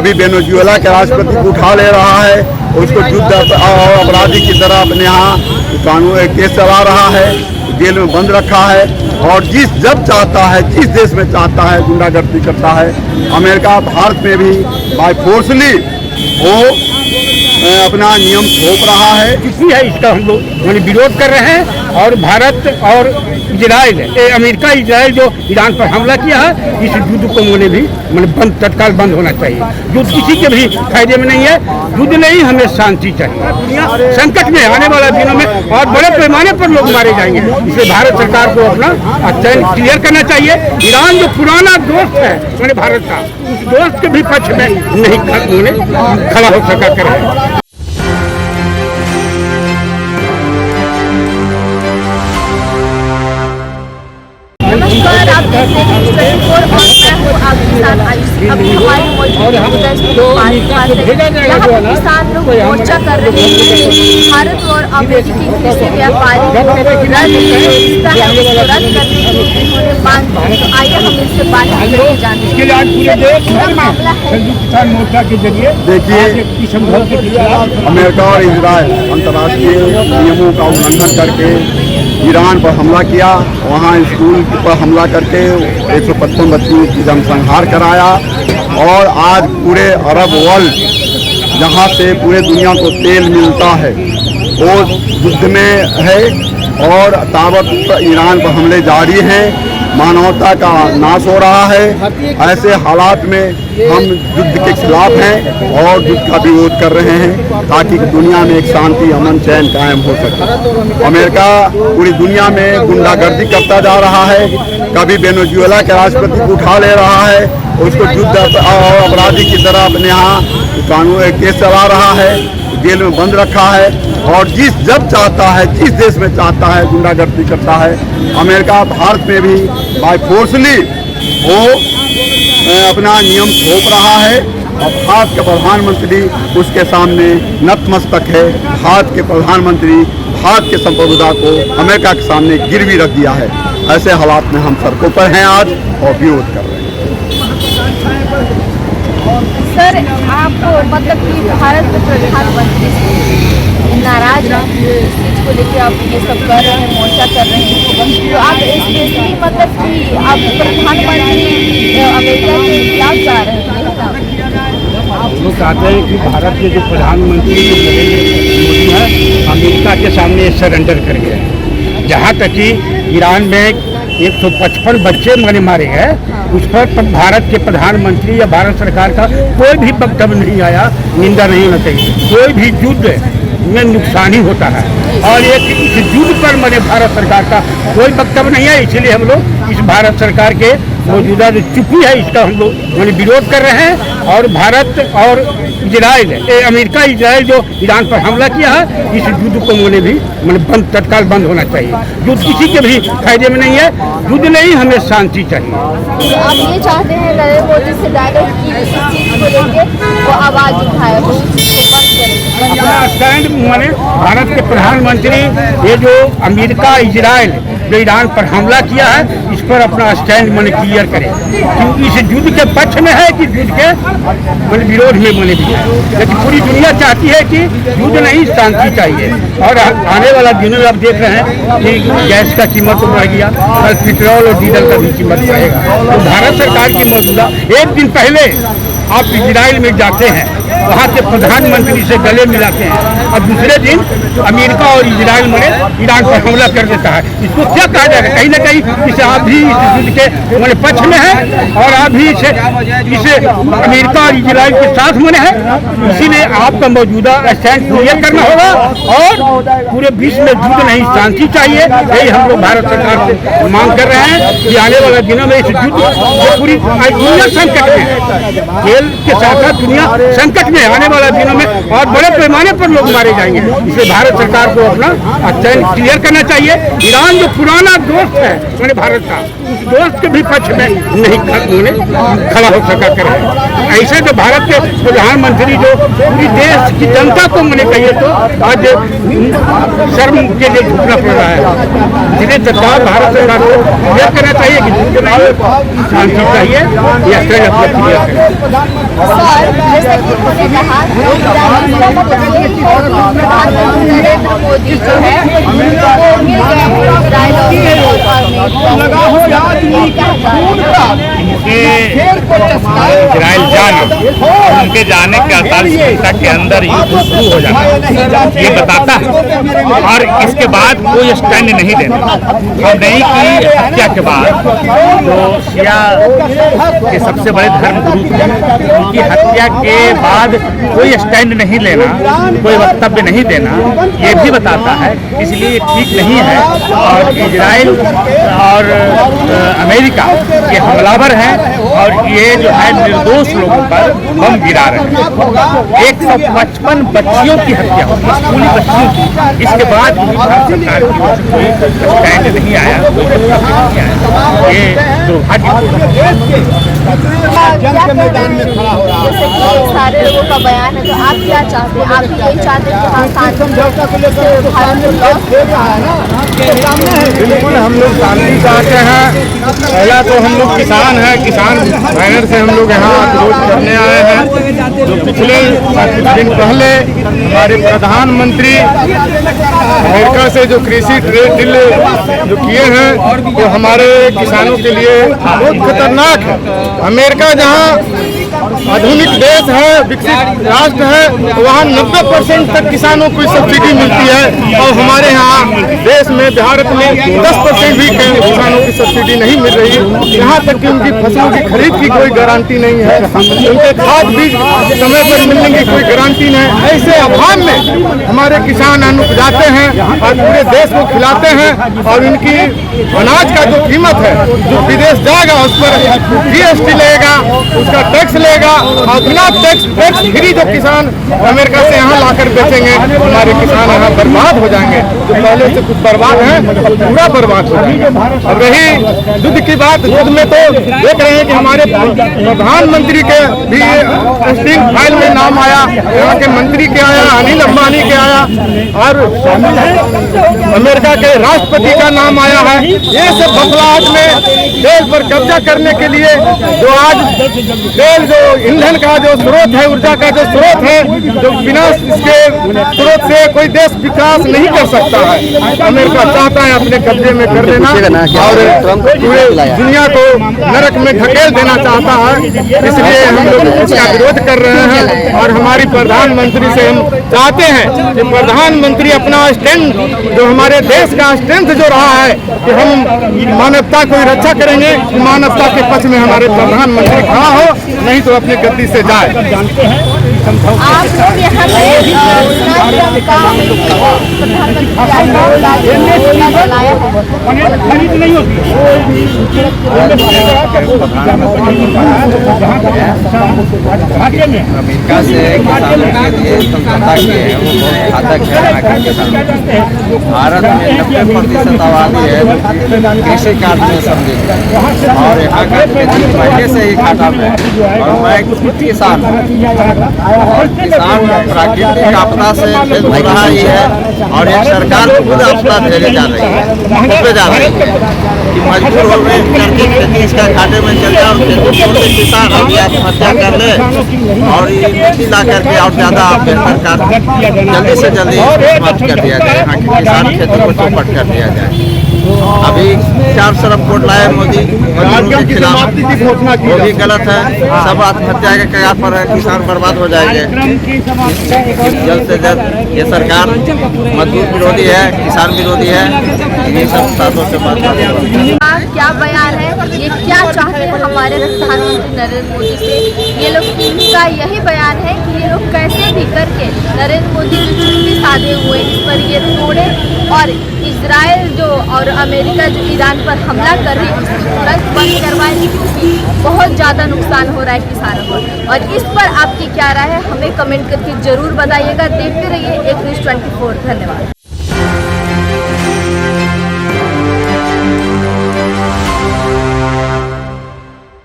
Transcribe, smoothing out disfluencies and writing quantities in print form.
कभी वेनेजुएला के राष्ट्रपति को उठा ले रहा है, उसको युद्ध अपराधी की तरह अपने यहाँ कानून केस चला रहा है, जेल में बंद रखा है और जब चाहता है, जिस देश में चाहता है गुंडागर्दी करता है। अमेरिका भारत में भी बाय फोर्सली वो अपना नियम थोप रहा है। किसी है इसका हम लोग विरोध कर रहे हैं। और भारत और इजराइल, अमेरिका इजराइल जो ईरान पर हमला किया है, इस युद्ध को भी तत्काल बंद होना चाहिए। युद्ध किसी के भी फायदे में नहीं है। युद्ध नहीं, हमें शांति चाहिए। दुनिया संकट में, आने वाले दिनों में और बड़े पैमाने पर लोग मारे जाएंगे। इसलिए भारत सरकार को अपना चयन क्लियर करना चाहिए। ईरान जो पुराना दोस्त है भारत का, उस दोस्त के भी पक्ष में नहीं खड़ा हो सका करे। नमस्कार, आप देख रहे हैं 24 और मैं हूँ आपके साथ आयुषी। अभी हमारे मौजूद किसान लोग मोर्चा कर रहे हैं। भारत और अमेरिकी कृषि व्यापारी रद्द करने की उन्होंने मांग की। तो आइए हम इनसे बात करके जानते हैं मामला है। देखिए, अमेरिका और इजराइल अंतर्राष्ट्रीय नियमों का उल्लंघन करके ईरान पर हमला किया, वहाँ स्कूल पर हमला करके 155 बच्चों की जनसंहार कराया और आज पूरे अरब वर्ल्ड जहाँ से पूरे दुनिया को तेल मिलता है वो युद्ध में है और ताबत ईरान पर हमले जारी हैं। मानवता का नाश हो रहा है। ऐसे हालात में हम युद्ध के खिलाफ हैं और युद्ध का विरोध कर रहे हैं ताकि दुनिया में एक शांति, अमन, चैन कायम हो सके। अमेरिका पूरी दुनिया में गुंडागर्दी करता जा रहा है। कभी वेनेजुएला के राष्ट्रपति को उठा ले रहा है, उसको युद्ध अपराधी की तरह अपने यहाँ कानून केस चला रहा है, जेल में बंद रखा है और जब चाहता है, जिस देश में चाहता है गुंडागर्दी करता है। अमेरिका भारत में भी बाय फोर्सली वो अपना नियम थोप रहा है और भारत के प्रधानमंत्री उसके सामने नतमस्तक है। भारत के प्रधानमंत्री भारत के संप्रभुता को अमेरिका के सामने गिरवी रख दिया है। ऐसे हालात में हम सड़कों पर हैं आज और विरोध कर रहे हैं। सर, आप कि भारत के प्रधानमंत्री नाराज हैं, इस चीज को लेकर आप ये सब कर रहे हैं, मोर्चा कर रहे हैं, तो आप स्पेशली कि आप प्रधानमंत्री अमेरिका के खिलाफ जा रहे हैं। हम लोग चाहते हैं कि भारत के जो प्रधानमंत्री नरेंद्र मोदी है, अमेरिका के सामने सरेंडर कर गए। जहाँ तक कि ईरान में 155 बच्चे मारे गए, उस पर भारत के प्रधानमंत्री या भारत सरकार का कोई भी वक्तव्य नहीं आया। निंदा नहीं होना चाहिए। कोई भी युद्ध में नुकसान ही होता है और इस युद्ध पर भारत सरकार का कोई वक्तव्य नहीं है। इसलिए हम लोग इस भारत सरकार के मौजूदा जो चुप्पी है, इसका हम लोग विरोध कर रहे हैं। और भारत और इजराइल, अमेरिका इजराइल जो ईरान पर हमला किया है, इस युद्ध को भी तत्काल बंद होना चाहिए। युद्ध किसी के भी फायदे में नहीं है। युद्ध नहीं, हमें शांति चाहिए। आप ये चाहते हैं नरेंद्र मोदी से डायरेक्ट इस चीज को लेके वो आवाज उठाए, वो इस चीज को बंद करें। अपना स्टैंड भारत के प्रधानमंत्री ये जो अमेरिका इजराइल जो ईरान पर हमला किया है, इस पर अपना स्टैंड क्लियर करें कि इस युद्ध के पक्ष में है कि युद्ध के विरोध में लेकिन पूरी दुनिया चाहती है कि युद्ध नहीं, शांति चाहिए। और आने वाला दिनों में आप देख रहे हैं कि गैस का कीमत तो बढ़ गया, कल पेट्रोल और डीजल का भी कीमत बढ़ेगा। तो भारत सरकार की मौजूदा एक दिन पहले आप इजराइल में जाते हैं, वहाँ के प्रधानमंत्री से गले मिलाते हैं और दूसरे दिन अमेरिका और इजराइल ईरान पर हमला कर देता है। इसको क्या कहा जाएगा? कहीं ना कहीं इसे आप भी इस युद्ध के पक्ष में है और आप भी इसे अमेरिका और इजराइल के साथ है। इसीलिए आपका मौजूदा स्टैंड क्लियर करना होगा और पूरे विश्व में युद्ध नहीं, शांति चाहिए। यही हम लोग भारत सरकार से मांग कर रहे हैं कि आने वाले दिनों में इस युद्ध जो पूरी दुनिया संकट में, तेल के साथ साथ दुनिया संकट में, आने वाले दिनों में और बड़े पैमाने पर लोग मारे जाएंगे। इसलिए भारत सरकार को अपना चयन क्लियर करना चाहिए। ईरान जो पुराना दोस्त है भारत का, उस दोस्त के भी पक्ष में नहीं खड़ा हो सका करे। ऐसे तो भारत के प्रधानमंत्री जो पूरी देश की जनता को कहिए तो आज शर्म के लिए झुकना पड़ रहा है। जिन्हें सरकार भारत सरकार को क्लियर करना चाहिए कि शांति चाहिए या सर, नहीं होने रहा इसका मतलब यही है कि प्रधानमंत्री नरेंद्र मोदी जो है वो मिल गए हैं इजराइल इजराइल जाना और उनके जाने के 48 घंटा के अंदर युद्ध शुरू हो जाना ये बताता है। और इसके बाद कोई स्टैंड नहीं देना। खमेनी की हत्या के बाद जो शिया के सबसे बड़े धर्मगुरु थे उनकी हत्या के बाद कोई स्टैंड नहीं लेना, कोई वक्तव्य नहीं देना, ये भी बताता है। इसलिए ठीक नहीं है। और इजराइल और अमेरिका ये हमलावर हैं और ये जो है निर्दोष लोगों पर बम गिरा रहे हैं। 155 बच्चियों की हत्या हुई, स्कूली बच्चियों की। इसके बाद भी भारत सरकार की ओर से कोई स्टैंड नहीं आया, कोई वक्तव्य नहीं आया। ये दुर्भाग्यपूर्ण जैसे कि सारे लोगों का बयान है, तो आप क्या चाहते हैं? आप भी यही चाहते हैं कि हाँ शांति भारत को लौट बिल्कुल हम लोग शांति चाहते हैं। पहला तो हम लोग किसान हैं, किसान बैनर से हम लोग यहाँ विरोध करने आए हैं। जो पिछले कुछ दिन पहले हमारे प्रधानमंत्री अमेरिका से जो कृषि ट्रेड डील जो किए हैं वो हमारे किसानों के लिए बहुत खतरनाक है। अमेरिका जहाँ आधुनिक देश है, विकसित राष्ट्र है, वहाँ 90% तक किसानों को सब्सिडी मिलती है और हमारे यहाँ देश में भारत में 10% भी किसानों की सब्सिडी नहीं मिल रही है। यहाँ तक कि उनकी फसलों की खरीद की कोई गारंटी नहीं है, उनके खाद बीज समय पर मिलने की कोई गारंटी नहीं। ऐसे अभाव में हमारे किसान अन्न उपजाते हैं और पूरे देश को खिलाते हैं और इनकी अनाज का जो कीमत है जो विदेश जाएगा उस पर GST लेगा, उसका टैक्स लेगा और बिना टैक्स फ्री जो किसान अमेरिका से यहाँ लाकर बेचेंगे हमारे किसान यहाँ बर्बाद हो जाएंगे। जो पहले से कुछ बर्बाद है पूरा बर्बाद हो जाएगा। और रही युद्ध की बात, युद्ध में तो देख रहे हैं कि हमारे प्रधानमंत्री के भी टेस्टिंग फाइल में नाम आया, यहाँ के मंत्री के आया, अनिल अंबानी के आया और अमेरिका के राष्ट्रपति का नाम आया है। ये सब बदलाव में तेल पर कब्जा करने के लिए जो आज तेल जो ईंधन का जो स्रोत है, ऊर्जा का जो स्रोत है, जो बिना इसके स्रोत से कोई देश विकास नहीं कर सकता है। अमेरिका चाहता है अपने कब्जे में कर लेना और पूरे दुनिया को नरक में ढकेल देना चाहता है। इसलिए हम लोग इसका विरोध कर रहे हैं और हमारी प्रधानमंत्री से हम चाहते हैं कि प्रधानमंत्री अपना स्टैंड जो हमारे देश का स्ट्रेंथ जो रहा है कि हम मानवता को रक्षा करेंगे, मानवता के पक्ष में हमारे प्रधानमंत्री खड़ा हो, नहीं तो अपनी गद्दी से जाए। आप लोग यहाँ अमेरिका से किसानों के लिए समझौता किए हैं वो बहुत घातक है। भारत में 90% आबादी है कृषि कार्य में सम्मिलित और यहाँ का खेती पहले से ही घाटा में है। और मैं खुद किसान हूँ और किसान प्राकृतिक आपदा से खेत हो रहा ही है और एक सरकार खुद आपदा झेले जा रही है कि मजबूर हो गए करके खेती इसका घाटे में चल जाए और खेती छोड़ के किसान अभी आत्महत्या कर ले और ये नीति ला करके और ज़्यादा बेहतर कार्य जल्दी से जल्दी समाप्त कर दिया जाए। यहाँ के किसान खेती को चौपट कर दिया जाए। अभी 4 सरब कोट लाए मोदी मजदूरों के खिलाफ, वो भी गलत है। सब आत्महत्या के कगार पर है, किसान बर्बाद हो जाएंगे। जल्द से जल्द ये सरकार मजदूर विरोधी है, किसान विरोधी है। इन्हीं सब साथों से बात क्या बयान है, ये क्या चाहते हैं हमारे प्रधानमंत्री नरेंद्र मोदी से? ये लोग इनका यही बयान है कि ये लोग कैसे भी करके नरेंद्र मोदी जो चुप्पी साधे हुए इस पर ये तोड़े और इजराइल जो और अमेरिका जो ईरान पर हमला कर रही है उसको तुरंत बंद करवाएं, क्योंकि बहुत ज़्यादा नुकसान हो रहा है किसानों को। और इस पर आपकी क्या राय है, हमें कमेंट करके जरूर बताइएगा। देखते रहिए एक न्यूज़ 24। धन्यवाद।